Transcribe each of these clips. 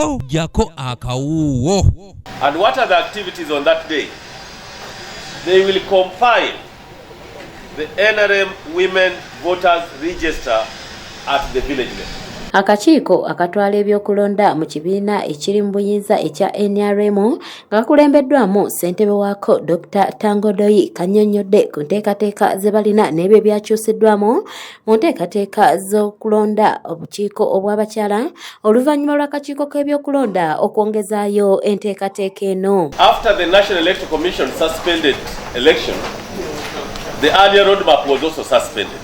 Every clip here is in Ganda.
ko jako akawuwo. And what are the activities on that day? They will compile the NRM Women Voters Register at the village level. Akakiiko akatwala ebyokulonda mu kibiina ekiri mu buyinza ekya NRM nga kulembeddwamu ssentebe waako Dr. Tangodoyi kannyonnyodde ku nteekateeka ze balina n'ebyo byakyusiddwamu mu nteekateeka z'okulonda obukiiko obw'abakyala oluvannyuma lw'akakiiko k'ebyokulonda okwongezaayo enteekateeka eno. After the National Electoral Commission suspended election, the earlier roadmap was also suspended.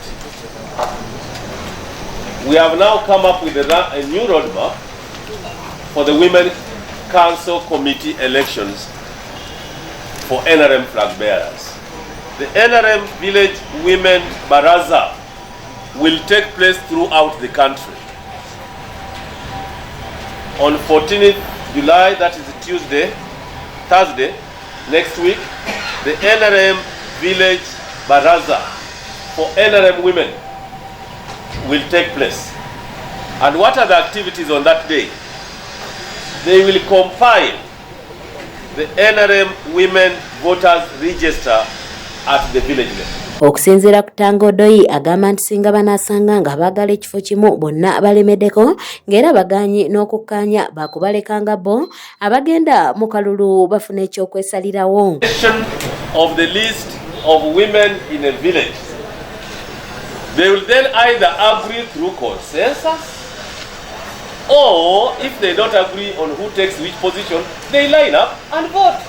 We have now come up with a new roadmap for the Women Council Committee elections for NRM flag bearers. The NRM Village Women Baraza will take place throughout the country. On 14th July, that is Thursday, next week, the NRM Village Baraza for NRM women will take place. And what are the activities on that day? They will compile the NRM Women Voters Register at the village level. Okusinziira ku Tangodoyi agamba nti singa banaasanga nga baagala ekifo kimu bonna balemeddeko ng'era bagaanyi n'okukkaanya baakubalekanga bo abagenda mu kalulu bafuna ekyokwesalirawo. Of the list of women in a village, they will then either agree through consensus, or if they don't agree on who takes which position, they line up and vote.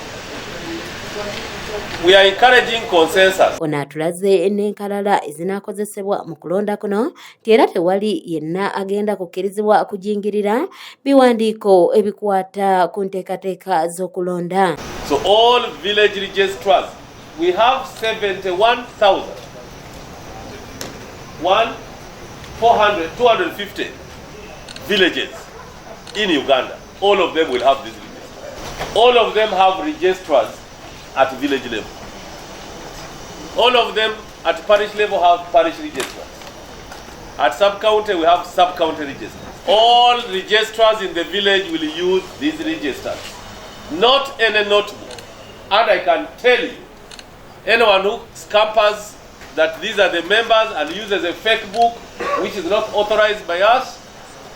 We are encouraging consensus. Ono atulaze n'enkalala ezinaakozesebwa mu kulonda kuno nti era tewali yenna agenda kukkirizibwa kujingirira biwandiiko ebikwata ku nteekateeka z'okulonda. So all village registrars, we have 250 villages in Uganda. All of them will have this register. All of them have registrars at village level. All of them at parish level have parish registrars. At sub-county we have sub-county registrars. All registrars in the village will use these registers, not any notebook. And I can tell you, anyone who scampers that these are the members and uses a fake book which is not authorized by us,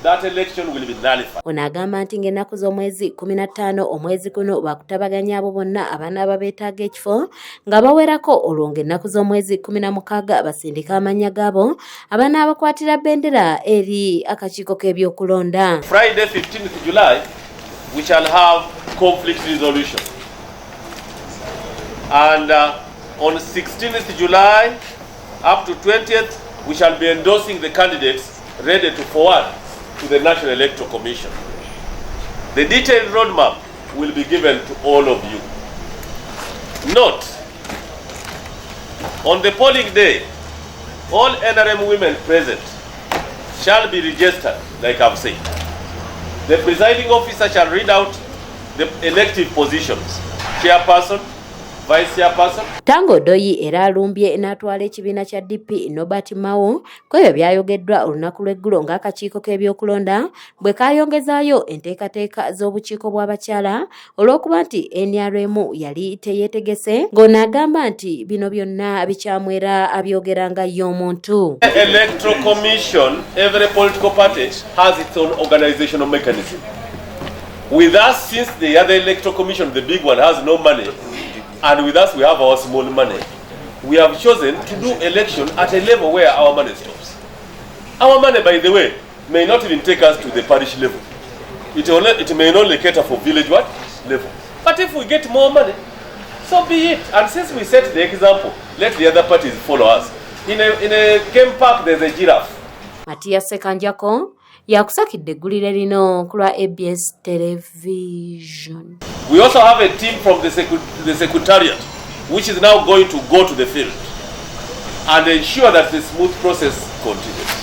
that election will be nullified. Ono agamba nti ng'ennaku z'omwezi 15 omwezi guno bakutabaganya abo bonna abaana ababeetaaga ekifo nga bawerako olwo ng'ennaku z'omwezi 16 basindika amannya gaabo abaana abakwatira bendera eri akakiiko k'ebyokulonda. Friday 15th July we shall have conflict resolution, and on 16th July up to 20th we shall be endorsing the candidates ready to forward to the National Electoral Commission. The detailed roadmap will be given to all of you. Note, on the polling day, all NRM women present shall be registered, like I've said. The presiding officer shall read out the elective positions: chairperson, vice chairperson. Tangodoyi era alumbye n'atwala ekibiina kya DP Nobert Mao ku ebyo byayogeddwa olunaku lw'eggulo ng'akakiiko k'ebyokulonda bwe kaayongezaayo enteekateeka z'obukiiko bw'abakyala olw'okuba nti NRM yali teyeetegese, ng'ono agamba nti bino byonna bikyamwera abyogeranga ye omuntu. Electoral Commission, every political party has its own organizational mechanism. With us, since the other Electoral Commission, the big one, has no money, and with us we have our small money, we have chosen to do election at a level where our money stops. Our money, by the way, may not even take us to the parish level. It may only cater for village level. But if we get more money, so be it. And since we set the example, let the other parties follow us. In a game park, there's a giraffe. Matias Sekanjako yakusakidde eggulire lino ku lwa ABS Television. We also have a team from the Secretariat which is now going to go to the field and ensure that the smooth process continues.